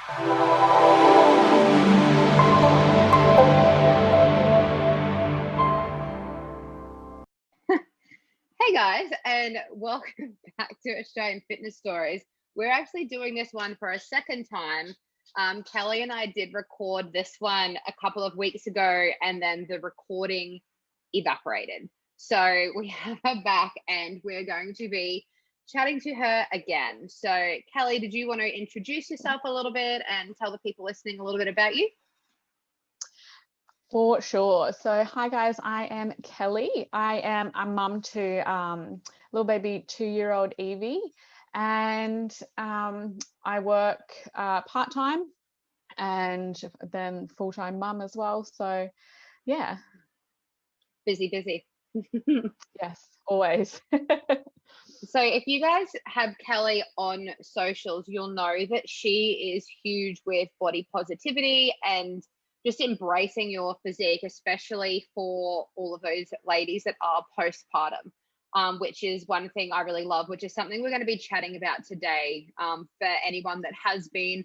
Hey guys, and welcome back to Australian Fitness Stories. We're actually doing this one for a second time. Kelly and I did record this one a couple of weeks ago, and then the recording evaporated. So we have her back, and we're going to be chatting to her again. So, Kelly, did you want to introduce yourself a little bit and tell the people listening a little bit about you? For sure. So, hi guys, I am Kelly. I am a mum to little baby 2-year-old Evie, and I work part-time and then full-time mum as well. So, yeah, Busy. yes, always. So if you guys have Kelly on socials, you'll know that she is huge with body positivity and just embracing your physique, especially for all of those ladies that are postpartum, which is one thing I really love, which is something we're going to be chatting about today. For anyone that has been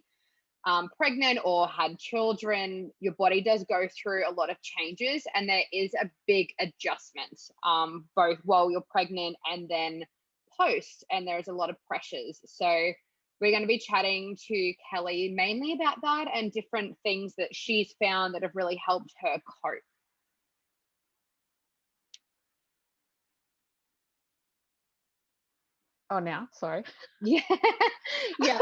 pregnant or had children, your body does go through a lot of changes, and there is a big adjustment, both while you're pregnant and then post, and there's a lot of pressures. So we're going to be chatting to Kelly mainly about that and different things that she's found that have really helped her cope. Oh, now, sorry. Yeah. Yeah.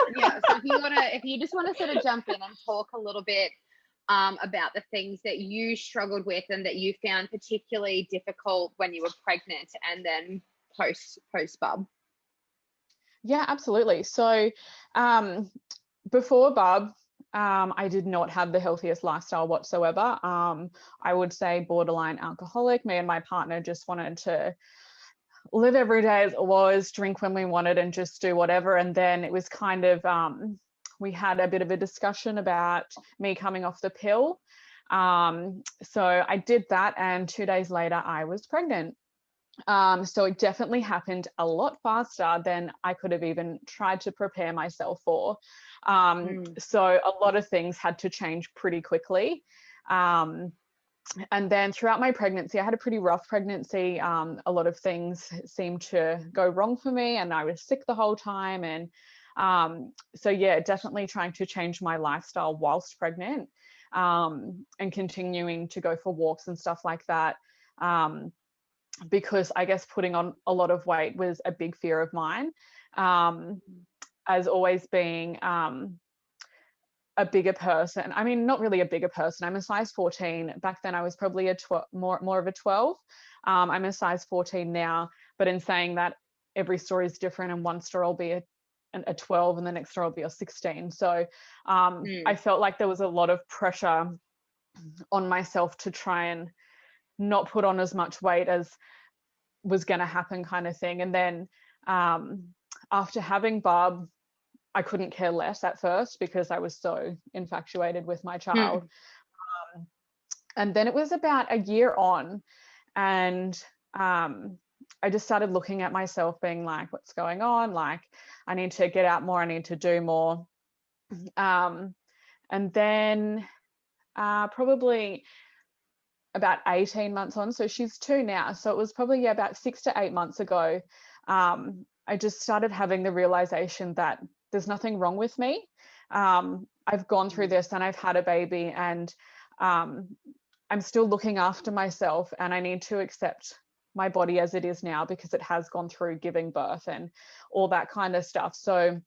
So if you just want to sort of jump in and talk a little bit about the things that you struggled with and that you found particularly difficult when you were pregnant and then post bub. Yeah, absolutely. So, before bub, I did not have the healthiest lifestyle whatsoever. I would say borderline alcoholic. Me and my partner just wanted to live every day as it was, drink when we wanted, and just do whatever. And then it was kind of, we had a bit of a discussion about me coming off the pill. So I did that, and 2 days later, I was pregnant. So it definitely happened a lot faster than I could have even tried to prepare myself for. So a lot of things had to change pretty quickly. And then throughout my pregnancy, I had a pretty rough pregnancy. A lot of things seemed to go wrong for me, and I was sick the whole time. And so, yeah, definitely trying to change my lifestyle whilst pregnant, and continuing to go for walks and stuff like that. Because I guess putting on a lot of weight was a big fear of mine, as always being a bigger person. I mean, not really a bigger person. I'm a size 14. Back then I was probably more of a 12. I'm a size 14 now, but in saying that, every story is different, and one store will be a 12 and the next store will be a 16. So I felt like there was a lot of pressure on myself to try and not put on as much weight as was going to happen, kind of thing. And then after having Bub, I couldn't care less at first because I was so infatuated with my child. And then it was about a year on, and I just started looking at myself being like, what's going on? Like, I need to get out more. I need to do more. And then probably about 18 months on, so she's 2 now, so it was probably about 6 to 8 months ago, I just started having the realization that there's nothing wrong with me. I've gone through this and I've had a baby, and I'm still looking after myself, and I need to accept my body as it is now because it has gone through giving birth and all that kind of stuff. So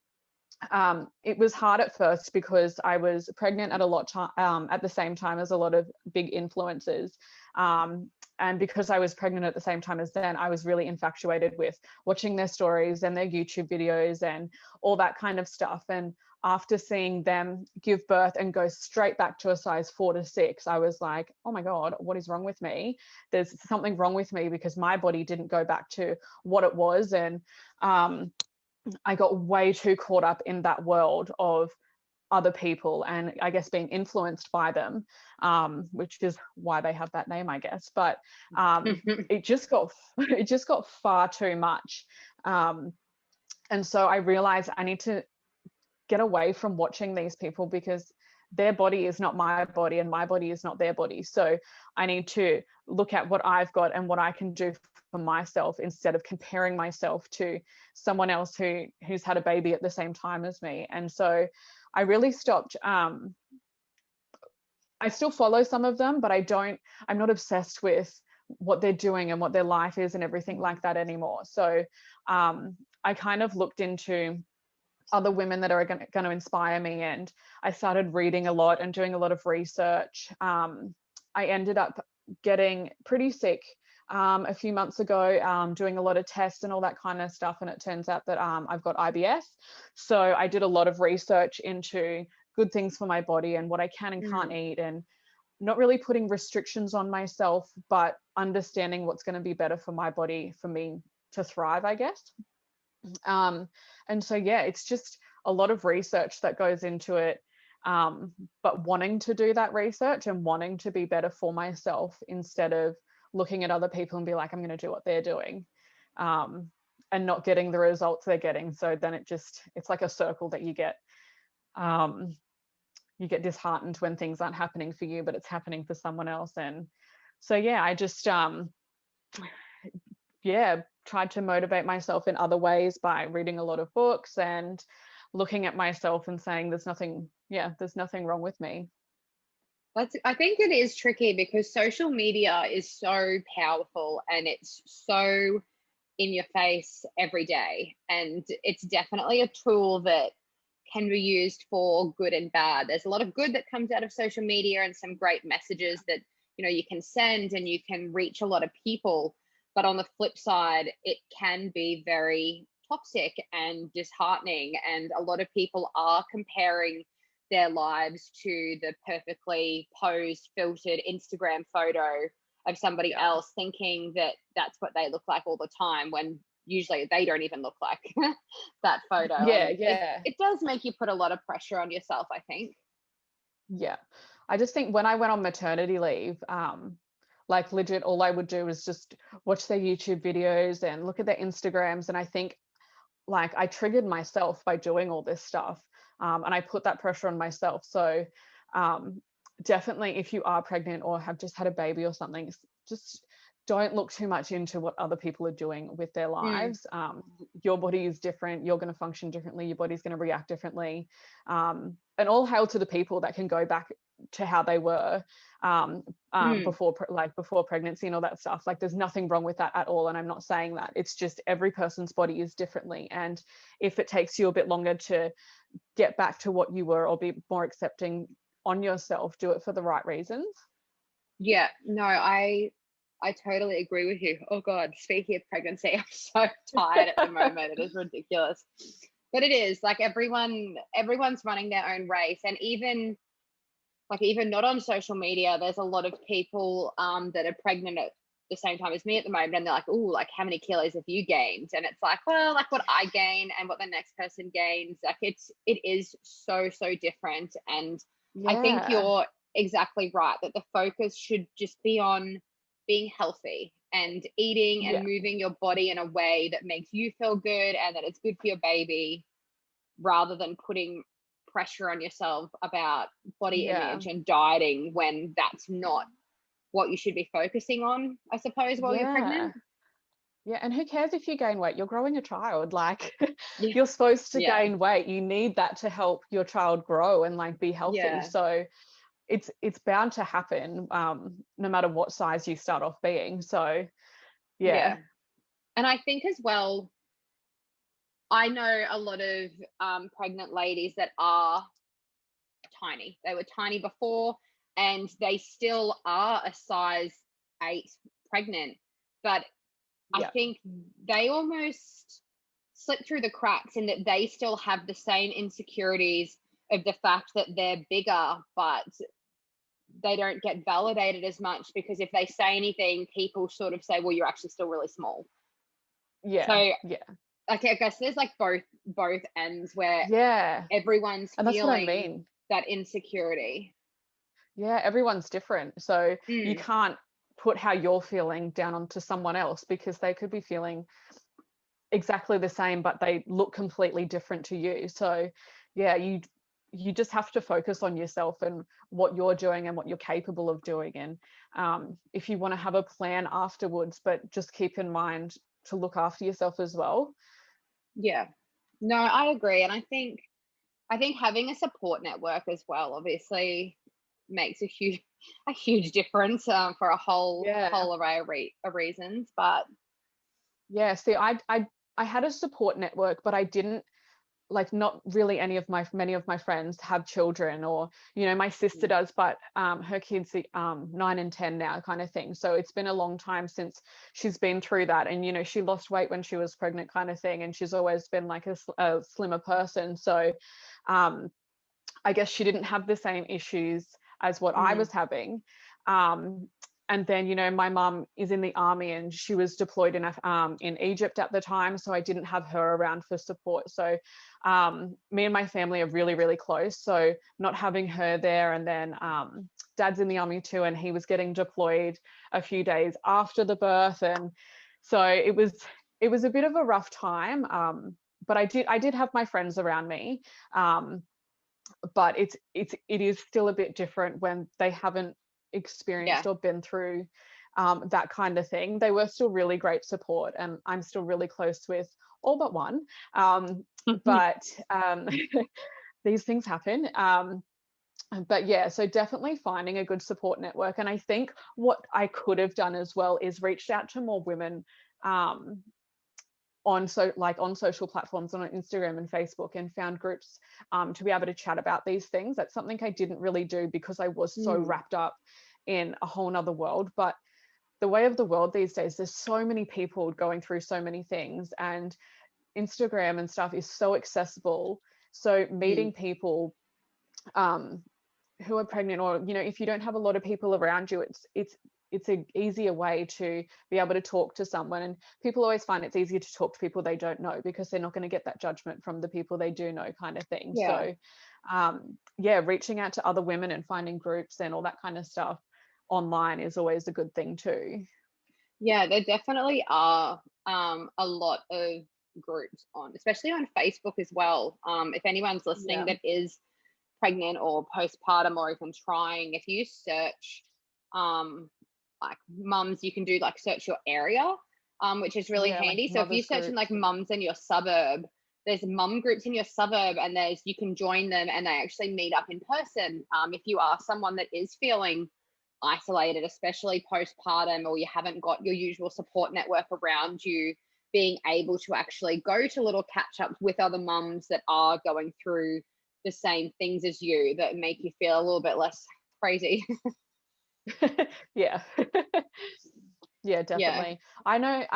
it was hard at first because I was pregnant at at the same time as a lot of big influencers. And because I was pregnant at the same time as them, I was really infatuated with watching their stories and their YouTube videos and all that kind of stuff. And after seeing them give birth and go straight back to a size 4 to 6, I was like, oh my God, what is wrong with me? There's something wrong with me because my body didn't go back to what it was. And I got way too caught up in that world of other people and I guess being influenced by them, which is why they have that name, I guess. But it just got far too much. And so I realized I need to get away from watching these people, because their body is not my body and my body is not their body. So I need to look at what I've got and what I can do for myself, instead of comparing myself to someone else who's had a baby at the same time as me. And so I really stopped. I still follow some of them, but I'm not obsessed with what they're doing and what their life is and everything like that anymore. So I kind of looked into other women that are going to inspire me, and I started reading a lot and doing a lot of research. I ended up getting pretty sick a few months ago, doing a lot of tests and all that kind of stuff, and it turns out that I've got IBS. So I did a lot of research into good things for my body and what I can and can't eat, and not really putting restrictions on myself, but understanding what's going to be better for my body, for me to thrive, I guess. And so, yeah, it's just a lot of research that goes into it, but wanting to do that research and wanting to be better for myself, instead of looking at other people and be like, I'm going to do what they're doing, and not getting the results they're getting. So then it's like a circle that you get. You get disheartened when things aren't happening for you, but it's happening for someone else. And so, yeah, I just tried to motivate myself in other ways by reading a lot of books and looking at myself and saying there's nothing wrong with me. I think it is tricky because social media is so powerful and it's so in your face every day. And it's definitely a tool that can be used for good and bad. There's a lot of good that comes out of social media and some great messages that, you can send and you can reach a lot of people. But on the flip side, it can be very toxic and disheartening. And a lot of people are comparing their lives to the perfectly posed, filtered Instagram photo of somebody else, thinking that that's what they look like all the time, when usually they don't even look like that photo. It does make you put a lot of pressure on yourself, I think. Yeah. I just think when I went on maternity leave, like legit, all I would do was just watch their YouTube videos and look at their Instagrams. And I think like I triggered myself by doing all this stuff. And I put that pressure on myself. So definitely, if you are pregnant or have just had a baby or something, just don't look too much into what other people are doing with their lives. Your body is different. You're going to function differently. Your body's going to react differently. And all hail to the people that can go back to how they were before pregnancy and all that stuff. Like there's nothing wrong with that at all. And I'm not saying that. It's just every person's body is differently. And if it takes you a bit longer to get back to what you were or be more accepting on yourself, do it for the right reasons. Yeah, no, I totally agree with you. Oh God, speaking of pregnancy, I'm so tired at the moment. It is ridiculous. But it is like everyone's running their own race. And even not on social media, there's a lot of people that are pregnant at the same time as me at the moment, and they're like, oh, like how many kilos have you gained? And it's like, well, like what I gain and what the next person gains, like it is so different. And I think you're exactly right that the focus should just be on being healthy and eating and moving your body in a way that makes you feel good and that it's good for your baby, rather than putting pressure on yourself about body image and dieting when that's not what you should be focusing on, I suppose, while you're pregnant. Yeah, and who cares if you gain weight? You're growing a child. Like you're supposed to gain weight. You need that to help your child grow and like be healthy. So it's bound to happen, no matter what size you start off being. So and I think as well, I know a lot of pregnant ladies that are tiny. They were tiny before and they still are a size 8 pregnant, but I think they almost slip through the cracks in that they still have the same insecurities of the fact that they're bigger, but they don't get validated as much, because if they say anything, people sort of say, well, you're actually still really small. Like, I guess there's like both ends where everyone's and that's feeling what I mean. That insecurity. Everyone's different. So you can't put how you're feeling down onto someone else, because they could be feeling exactly the same, but they look completely different to you. So yeah, you just have to focus on yourself and what you're doing and what you're capable of doing. And if you want to have a plan afterwards, but just keep in mind to look after yourself as well. Yeah. No, I agree. And I think having a support network as well obviously makes a huge difference for a Yeah. whole array of reasons. But Yeah. See, I had a support network, but I didn't, like, not really many of my friends have children, or my sister does, but her kids are 9 and 10 now, kind of thing. So it's been a long time since she's been through that. And she lost weight when she was pregnant, kind of thing, and she's always been like a slimmer person. So um I guess she didn't have the same issues as what I mm, was having. Um, and then, my mum is in the army, and she was deployed in Egypt at the time, so I didn't have her around for support. So me and my family are really, really close. So not having her there, and then dad's in the army too, and he was getting deployed a few days after the birth, and so it was a bit of a rough time. But I did have my friends around me. Um, but it is still a bit different when they haven't yeah. experienced or been through that kind of thing. They were still really great support, and I'm still really close with all but one. But these things happen. But yeah, so definitely finding a good support network. And I think what I could have done as well is reached out to more women um, on social platforms, on Instagram and Facebook, and found groups to be able to chat about these things. That's something I didn't really do because I was so Mm, wrapped up in a whole nother world. But the way of the world these days, there's so many people going through so many things, and Instagram and stuff is so accessible. So mm, meeting people um, who are pregnant, or if you don't have a lot of people around you, it's an easier way to be able to talk to someone. And people always find it's easier to talk to people they don't know, because they're not going to get that judgment from the people they do know, kind of thing. yeah. So yeah, reaching out to other women and finding groups and all that kind of stuff online is always a good thing too. Yeah, there definitely are a lot of groups on, especially on Facebook as well. If anyone's listening Yeah. that is pregnant or postpartum or even trying, if you search like mums, you can do like search your area, which is really Yeah, like handy. So if you mothers search in like groups. mums in your suburb, there's mum groups in your suburb, and you can join them, and they actually meet up in person. If you are someone that is feeling isolated, especially postpartum, or you haven't got your usual support network around you, being able to actually go to little catch ups with other mums that are going through the same things as you, that make you feel a little bit less crazy. Yeah. Yeah, Yeah. definitely. I know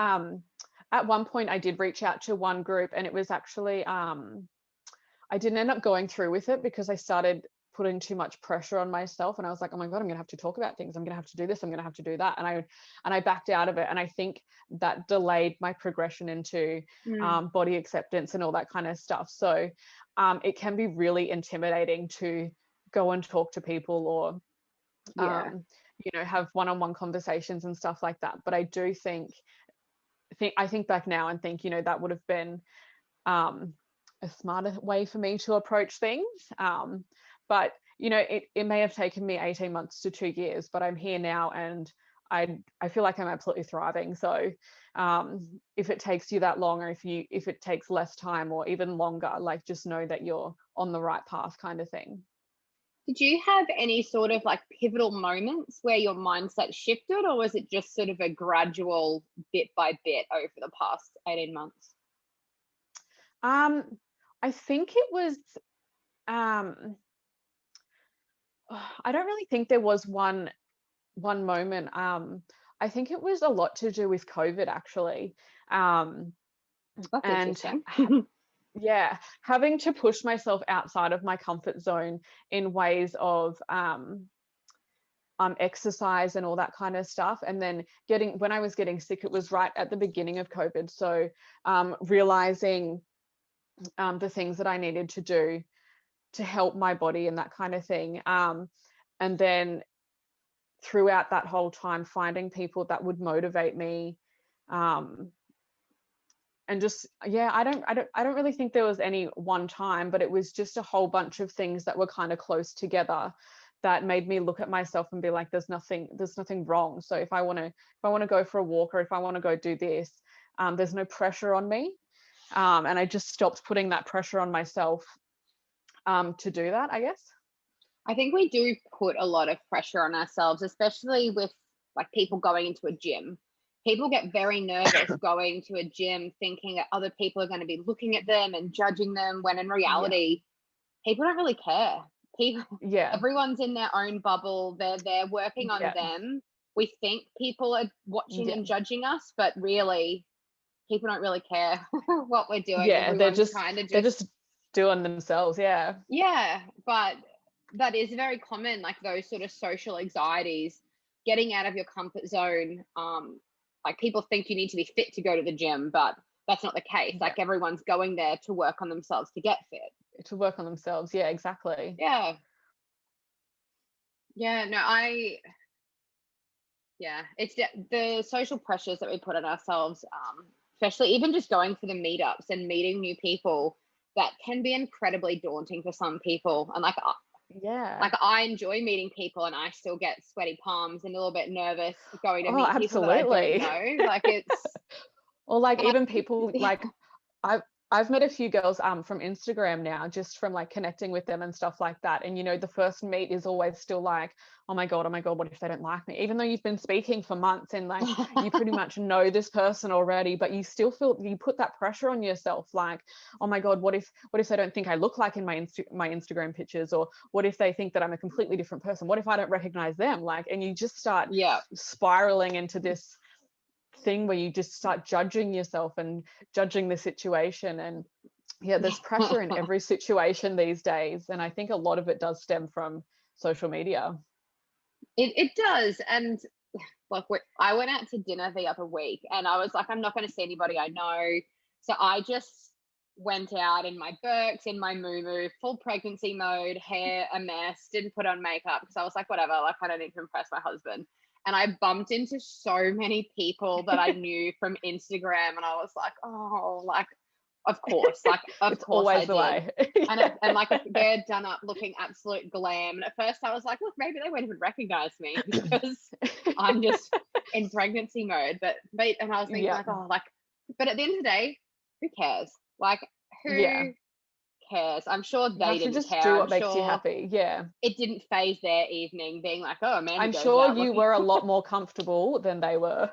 at one point I did reach out to one group, and it was actually I didn't end up going through with it because I started putting too much pressure on myself, and I was like, oh my God, I'm gonna have to talk about things. I'm gonna have to do this, I'm gonna have to do that. And I backed out of it. And I think that delayed my progression into Mm, body acceptance and all that kind of stuff. So it can be really intimidating to go and talk to people, or yeah. have one-on-one conversations and stuff like that. But I do think back now and think, that would have been um, a smarter way for me to approach things. But it may have taken me 18 months to 2 years, but I'm here now, and I feel like I'm absolutely thriving. So if it takes you that long, or if it takes less time or even longer, like, just know that you're on the right path, kind of thing. Did you have any sort of like pivotal moments where your mindset shifted, or was it just sort of a gradual bit by bit over the past 18 months? Um, I think it was um, I don't really think there was one moment. I think it was a lot to do with COVID, actually. Um, That's and interesting. yeah, having to push myself outside of my comfort zone in ways of exercise and all that kind of stuff. And then when I was getting sick, it was right at the beginning of COVID. So realizing the things that I needed to do to help my body and that kind of thing. And then throughout that whole time, finding people that would motivate me, um, and just, yeah, I don't really think there was any one time, but it was just a whole bunch of things that were kind of close together that made me look at myself and be like, there's nothing wrong. So if I want to go for a walk, or if I want to go do this, there's no pressure on me. And I just stopped putting that pressure on myself to do that, I guess. I think we do put a lot of pressure on ourselves, especially with like people going into a gym. People get very nervous going to a gym thinking that other people are going to be looking at them and judging them, when in reality, people don't really care. People, Yeah. everyone's in their own bubble. They're working on Yeah. them. We think people are watching Yeah. and judging us, but really, people don't really care what we're doing. Yeah. Everyone's kind of they're just doing themselves. Yeah. yeah, but that is very common, like those sort of social anxieties, getting out of your comfort zone. Like people think you need to be fit to go to the gym, but that's not the case. Yeah. Like everyone's going there to work on themselves to get fit. To work on themselves. Yeah, exactly. Yeah. Yeah, no, yeah, it's the social pressures that we put on ourselves, especially even just going for the meetups and meeting new people, that can be incredibly daunting for some people. And Yeah. I enjoy meeting people, and I still get sweaty palms and a little bit nervous going to Oh, meet people that I don't absolutely. know. Like it's Or like and even people like I've met a few girls from Instagram now, just from like connecting with them and stuff like that. And the first meet is always still like, oh my God, what if they don't like me? Even though you've been speaking for months and like you pretty much know this person already, but you still feel, you put that pressure on yourself, like, oh my God, what if they don't think I look like in my Instagram pictures? Or what if they think that I'm a completely different person? What if I don't recognize them? Like, and you just start yeah. spiraling into this thing where you just start judging yourself and judging the situation. And yeah, there's pressure in every situation these days, and I think a lot of it does stem from social media. It does. And like I went out to dinner the other week, and I was like, I'm not going to see anybody I know. So I just went out in my Birks, in my moo full pregnancy mode, hair a mess, didn't put on makeup because I was like, whatever, like I don't need to impress my husband. And I bumped into so many people that I knew from Instagram, and I was like, oh, like, of course, like, of It's course I always the did. way. And like they're done up looking absolute glam. And at first I was like, look, maybe they won't even recognize me because I'm just in pregnancy mode. But and I was thinking Yeah. like, oh, like, but at the end of the day, who cares? Like, Yeah, who cares? I'm sure you they have to didn't just care. do I'm what makes you sure happy. Yeah, it didn't phase their evening being like, oh, Amanda I'm goes sure out you looking. were a lot more comfortable than they were.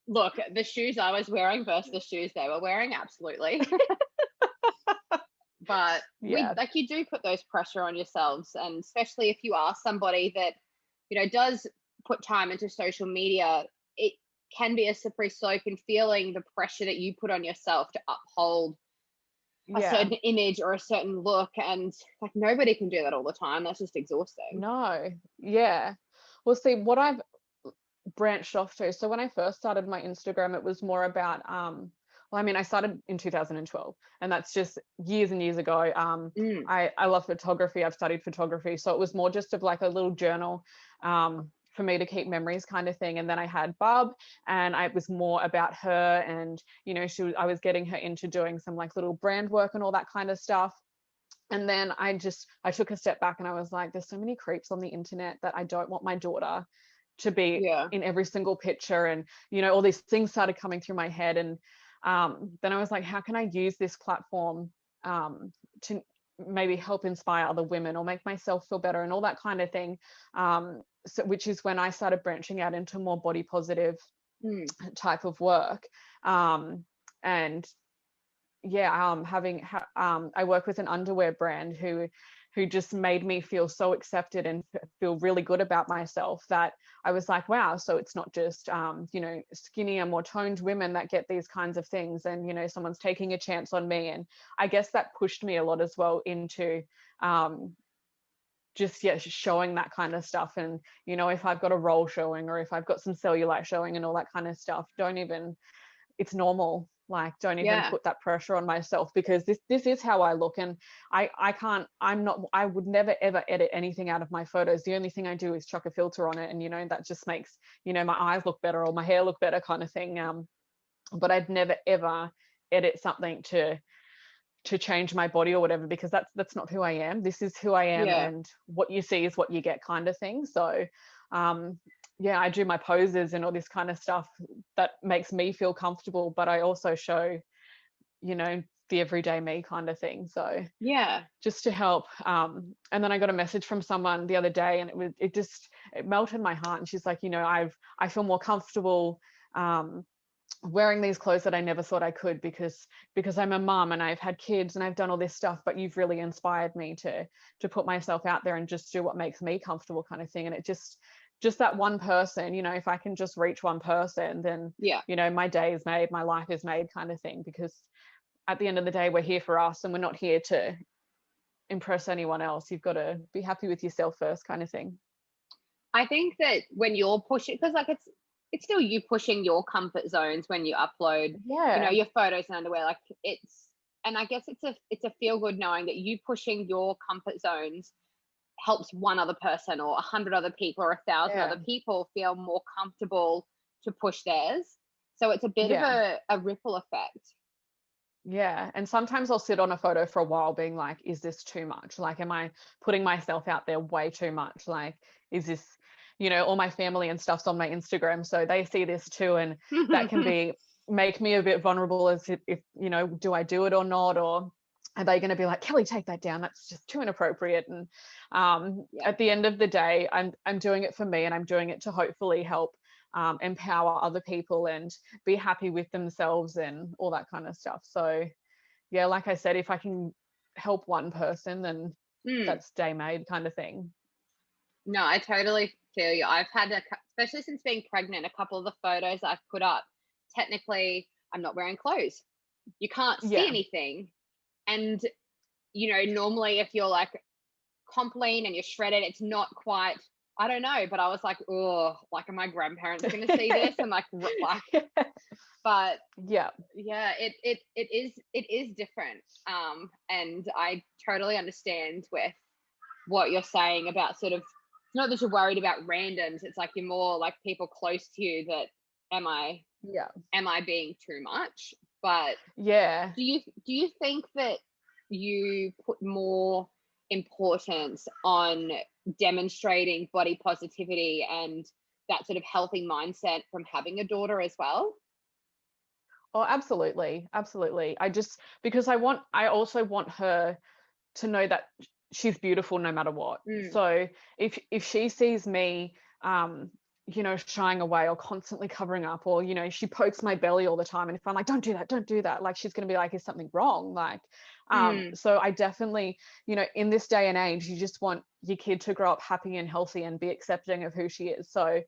Look, the shoes I was wearing versus the shoes they were wearing, absolutely. But Yeah. like, you do put those pressure on yourselves, and especially if you are somebody that does put time into social media, it can be a slippery slope in feeling the pressure that you put on yourself to uphold a Yeah. certain image or a certain look, and like nobody can do that all the time. That's just exhausting. No. Yeah. Well, see, what I've branched off to, so when I first started my Instagram, it was more about well, I mean, I started in 2012, and that's just years and years ago. I love photography. I've studied photography, so it was more just of like a little journal for me to keep memories, kind of thing. And then I had Bub, and I was more about her, and I was getting her into doing some like little brand work and all that kind of stuff. And then I took a step back, and I was like, there's so many creeps on the internet that I don't want my daughter to be Yeah. in every single picture. And all these things started coming through my head. And then I was like, how can I use this platform to maybe help inspire other women or make myself feel better and all that kind of thing. So which is when I started branching out into more body positive type of work. And yeah, I work with an underwear brand who just made me feel so accepted and feel really good about myself, that I was like, wow, so it's not just skinnier, more toned women that get these kinds of things, and someone's taking a chance on me. And I guess that pushed me a lot as well into just showing that kind of stuff. And if I've got a roll showing, or if I've got some cellulite showing and all that kind of stuff, it's normal. Like, don't even put that pressure on myself, because this is how I look. And I would never ever edit anything out of my photos. The only thing I do is chuck a filter on it, and that just makes my eyes look better or my hair look better, kind of thing. But I'd never ever edit something to change my body or whatever, because that's not who I am. This is who I am, Yeah. and what you see is what you get, kind of thing. So yeah, I do my poses and all this kind of stuff that makes me feel comfortable, but I also show, the everyday me kind of thing. So Yeah. just to help. And then I got a message from someone the other day, and it melted my heart. And she's like, I feel more comfortable wearing these clothes that I never thought I could, because I'm a mum and I've had kids and I've done all this stuff, but you've really inspired me to put myself out there and just do what makes me comfortable, kind of thing. And it just that one person, if I can just reach one person, then Yeah. my day is made, my life is made, kind of thing. Because at the end of the day, we're here for us, and we're not here to impress anyone else. You've got to be happy with yourself first, kind of thing. I think that when you're pushing, because like it's still you pushing your comfort zones when you upload, Yeah. your photos and underwear. Like and I guess it's a feel good knowing that you pushing your comfort zones helps one other person or 100 other people or 1,000 Yeah. other people feel more comfortable to push theirs. So it's a bit of Yeah. a ripple effect. Yeah. And sometimes I'll sit on a photo for a while being like, is this too much? Like, am I putting myself out there way too much? Like, is this, all my family and stuff's on my Instagram, so they see this too. And that can make me a bit vulnerable as if, do I do it or not? Or are they going to be like, Kelly, take that down? That's just too inappropriate. And Yeah. at the end of the day, I'm doing it for me, and I'm doing it to hopefully help empower other people and be happy with themselves and all that kind of stuff. So yeah, like I said, if I can help one person, then that's day made, kind of thing. No, I totally feel you. I've had especially since being pregnant, a couple of the photos I've put up, technically I'm not wearing clothes. You can't see Yeah. anything. And normally if you're like comp lean and you're shredded, it's not quite, I don't know, but I was like, oh, like are my grandparents going to see this? And like but Yeah. yeah, it is different. And I totally understand with what you're saying about sort of, it's not that you're worried about randoms, it's like you're more like people close to you that am I being too much? But Yeah. do you think that you put more importance on demonstrating body positivity and that sort of healthy mindset from having a daughter as well? Oh, absolutely. Absolutely. Because I also want her to know that she's beautiful no matter what. So if she sees me shying away or constantly covering up, or she pokes my belly all the time, and if I'm like, don't do that, like, she's going to be like, is something wrong? Like so I definitely, in this day and age, you just want your kid to grow up happy and healthy and be accepting of who she is. So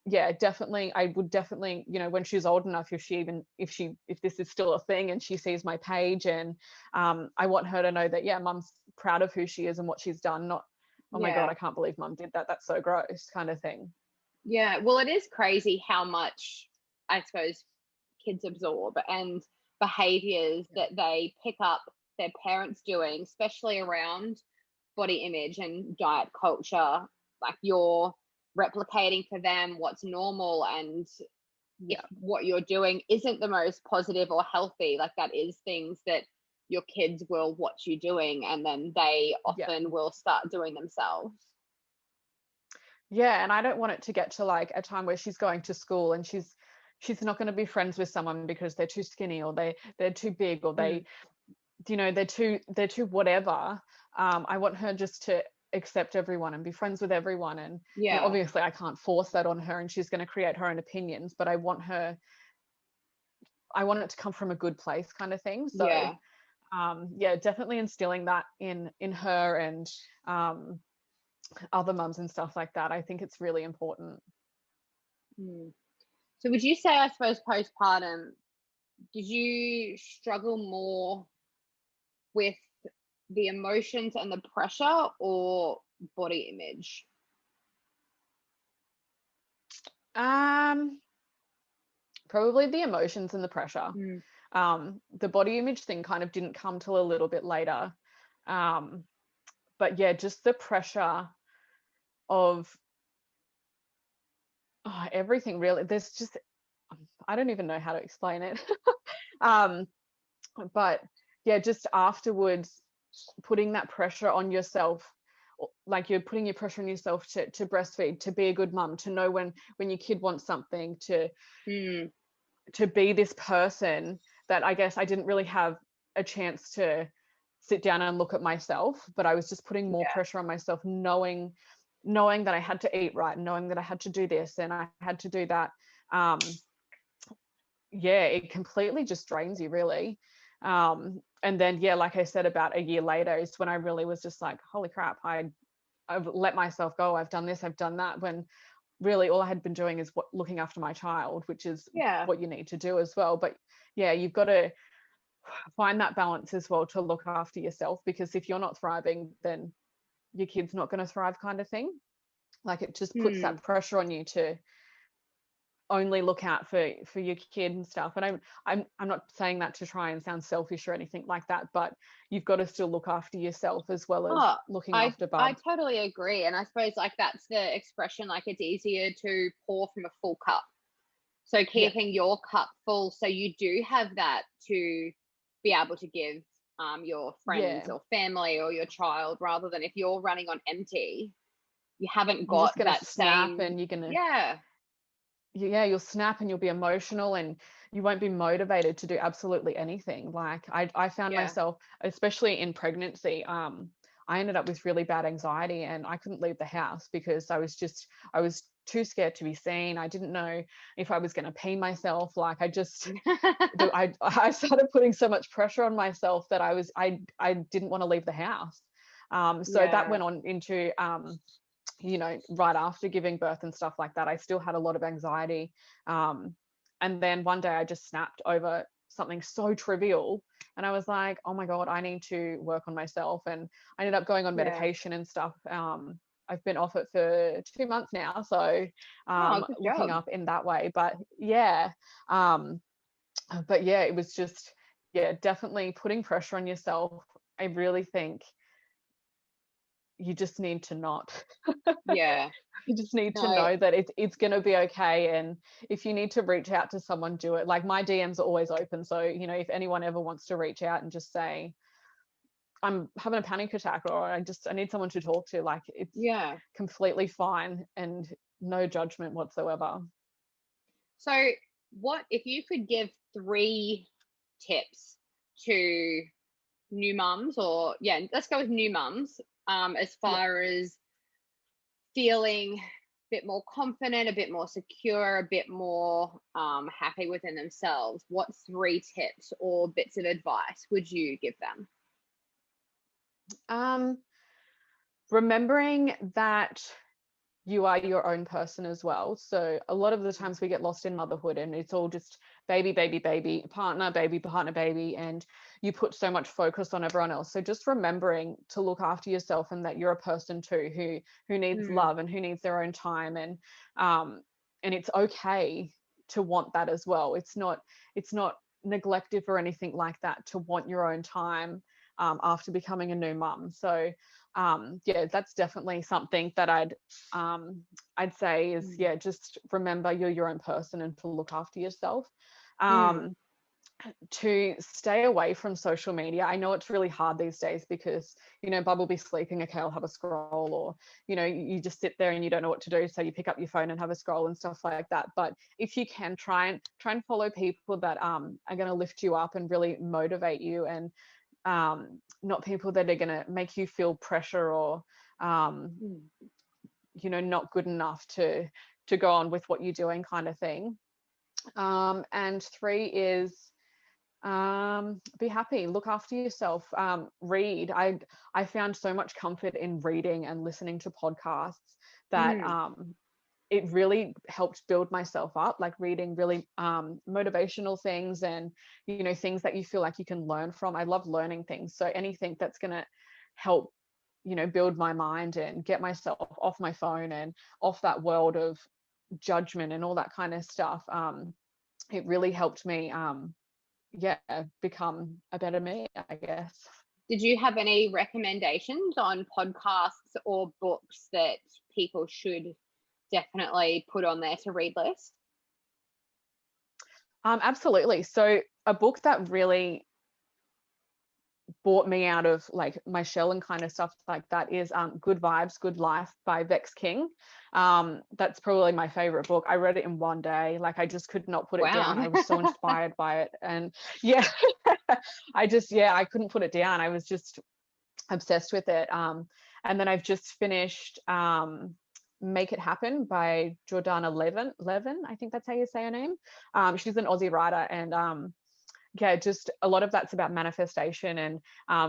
yeah, definitely, I would definitely, when she's old enough, if this is still a thing and she sees my page, and I want her to know that, yeah, mum's proud of who she is and what she's done, not, oh my God, I can't believe mum did that, that's so gross, kind of thing. Yeah, well, it is crazy how much, I suppose, kids absorb and behaviors that they pick up their parents doing, especially around body image and diet culture. Like you're replicating for them what's normal, and if what you're doing isn't the most positive or healthy, like that is things that your kids will watch you doing, and then they often will start doing themselves. Yeah, and I don't want it to get to like a time where she's going to school and she's not going to be friends with someone because they're too skinny, or they're too big, or they're too whatever. I want her just to accept everyone and be friends with everyone. And obviously I can't force that on her, and she's going to create her own opinions, but I want it to come from a good place, kind of thing. So yeah, definitely instilling that in her and other mums and stuff like that. I think it's really important. So would you say, I suppose, postpartum, did you struggle more with the emotions and the pressure, or body image? Probably the emotions and the pressure. The body image thing kind of didn't come till a little bit later. But yeah, just the pressure of everything, really. There's just, I don't even know how to explain it. But yeah, just afterwards, putting that pressure on yourself, like you're putting your pressure on yourself to breastfeed, to be a good mum, to know when your kid wants something, to be this person that I guess I didn't really have a chance to sit down and look at myself, but I was just putting more pressure on myself, knowing that I had to eat right, knowing that I had to do this and I had to do that. It completely just drains you, really. And then like I said, about a year later is when I really was just like, holy crap, I've let myself go, I've done this, I've done that, when really all I had been doing is looking after my child, which is what you need to do as well. But you've got to find that balance as well, to look after yourself, because if you're not thriving, then your kid's not going to thrive, kind of thing. Like, it just puts that pressure on you to only look out for your kid and stuff. And I'm not saying that to try and sound selfish or anything like that, but you've got to still look after yourself as well as looking after Bub. I totally agree. And I suppose, like, that's the expression, like, it's easier to pour from a full cup. So keeping your cup full, so you do have that to be able to give your friends or family or your child, rather than if you're running on empty, you haven't got that snap, same. and you're gonna you'll snap and you'll be emotional and you won't be motivated to do absolutely anything. Like, I found myself, especially in pregnancy, I ended up with really bad anxiety and I couldn't leave the house because I was too scared to be seen. I didn't know if I was going to pee myself. Like, I started putting so much pressure on myself that I didn't want to leave the house. So that went on into right after giving birth and stuff like that. I still had a lot of anxiety. And then one day I just snapped over something so trivial and I was like, oh my God, I need to work on myself. And I ended up going on medication and stuff. I've been off it for 2 months now. So looking up in that way. But it was just, definitely putting pressure on yourself. I really think you just need to not. You just need to know that it's going to be okay. And if you need to reach out to someone, do it. Like, my DMs are always open. So, if anyone ever wants to reach out and just say, I'm having a panic attack, or I need someone to talk to, like, it's completely fine and no judgment whatsoever. So what if you could give 3 tips to new mums, or let's go with new mums, as far as feeling a bit more confident, a bit more secure, a bit more happy within themselves, what 3 tips or bits of advice would you give them? Remembering that you are your own person as well. So a lot of the times we get lost in motherhood and it's all just baby, partner, baby, and you put so much focus on everyone else. So just remembering to look after yourself, and that you're a person too who needs love and who needs their own time, and it's okay to want that as well. It's not neglective or anything like that to want your own time after becoming a new mum. So that's definitely something that I'd say is just remember you're your own person and to look after yourself. To stay away from social media. I know it's really hard these days because Bub will be sleeping, okay, I'll have a scroll, or you just sit there and you don't know what to do, so you pick up your phone and have a scroll and stuff like that. But if you can, try and follow people that are going to lift you up and really motivate you, and not people that are going to make you feel pressure or not good enough to go on with what you're doing, kind of thing. And 3 is be happy, look after yourself, read. I found so much comfort in reading and listening to podcasts that it really helped build myself up, like reading really motivational things and things that you feel like you can learn from. I love learning things, so anything that's going to help build my mind and get myself off my phone and off that world of judgment and all that kind of stuff. It really helped me become a better me, I guess. Did you have any recommendations on podcasts or books that people should definitely put on their to read list? Absolutely. So a book that really brought me out of like my shell and kind of stuff like that is Good Vibes, Good Life by Vex King. That's probably my favorite book. I read it in one day. Like I just could not put it down. I was so inspired by it. And yeah, I couldn't put it down. I was just obsessed with it. And then I've just finished Make It Happen by Jordana Levin. I think that's how you say her name. She's an Aussie writer, and just a lot of that's about manifestation and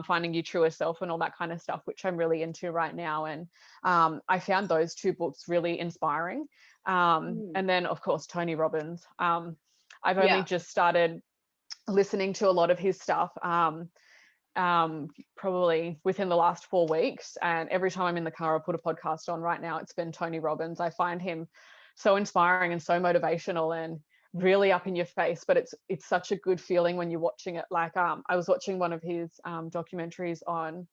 finding your truest self and all that kind of stuff, which I'm really into right now. And I found those two books really inspiring. And then, of course, Tony Robbins. I've only just started listening to a lot of his stuff, probably within the last 4 weeks. And every time I'm in the car, I put a podcast on. Right now, it's been Tony Robbins. I find him so inspiring and so motivational and really up in your face, but it's such a good feeling when you're watching it. Like I was watching one of his documentaries on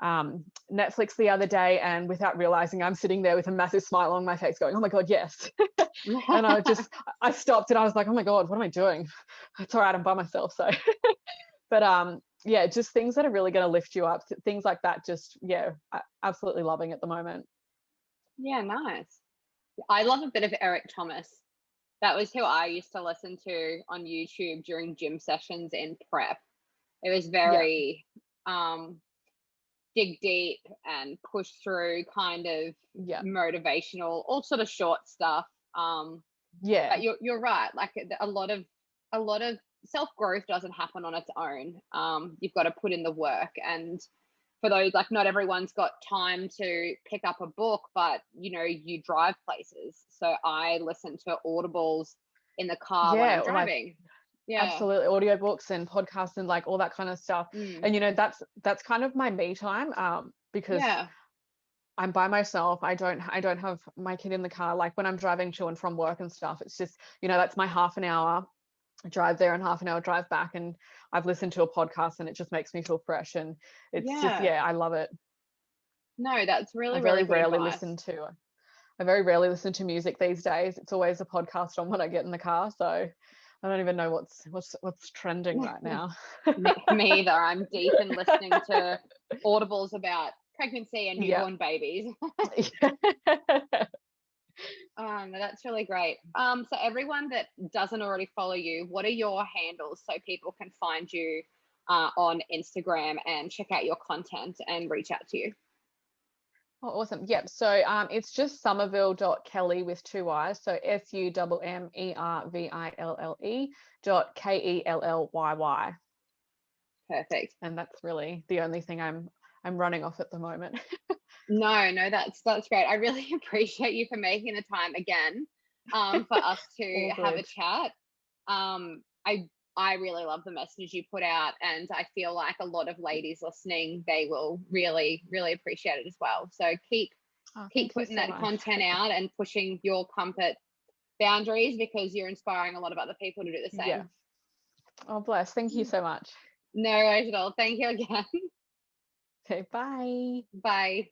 Netflix the other day, and without realizing, I'm sitting there with a massive smile on my face going, oh my god, yes. And I stopped and I was like, oh my god, what am I doing? It's all right, I'm by myself. So but just things that are really going to lift you up, things like that. Just absolutely loving at the moment. Yeah, nice. I love a bit of Eric Thomas. That was who I used to listen to on YouTube during gym sessions in prep. It was very dig deep and push through kind of motivational, all sort of short stuff. But you're right. Like a lot of self-growth doesn't happen on its own. You've got to put in the work, and for those, like, not everyone's got time to pick up a book, but you drive places. So I listen to audibles in the car when I'm driving. Absolutely, audiobooks and podcasts and like all that kind of stuff. And that's kind of my me time, because I'm by myself. I don't have my kid in the car. Like when I'm driving to and from work and stuff, it's just that's my half an hour drive there and half an hour drive back, and I've listened to a podcast and it just makes me feel fresh, and it's just I love it. No, that's really I very rarely advice. I very rarely listen to music these days. It's always a podcast on when I get in the car, so I don't even know what's trending right now. Me either. I'm deep in listening to audibles about pregnancy and newborn babies. That's really great. So everyone that doesn't already follow you, what are your handles so people can find you on Instagram and check out your content and reach out to you? Oh, awesome. Yep. So it's just Summerville.Kelly with 2 Y's. So SUMMERVILLE.KELLYY. Perfect. And that's really the only thing I'm running off at the moment. No, that's great. I really appreciate you for making the time again for us to have a chat. I really love the message you put out, and I feel like a lot of ladies listening, they will really, really appreciate it as well. So keep putting that content out and pushing your comfort boundaries, because you're inspiring a lot of other people to do the same. Yeah. Oh, bless. Thank you so much. No worries at all. Thank you again. Okay, bye. Bye.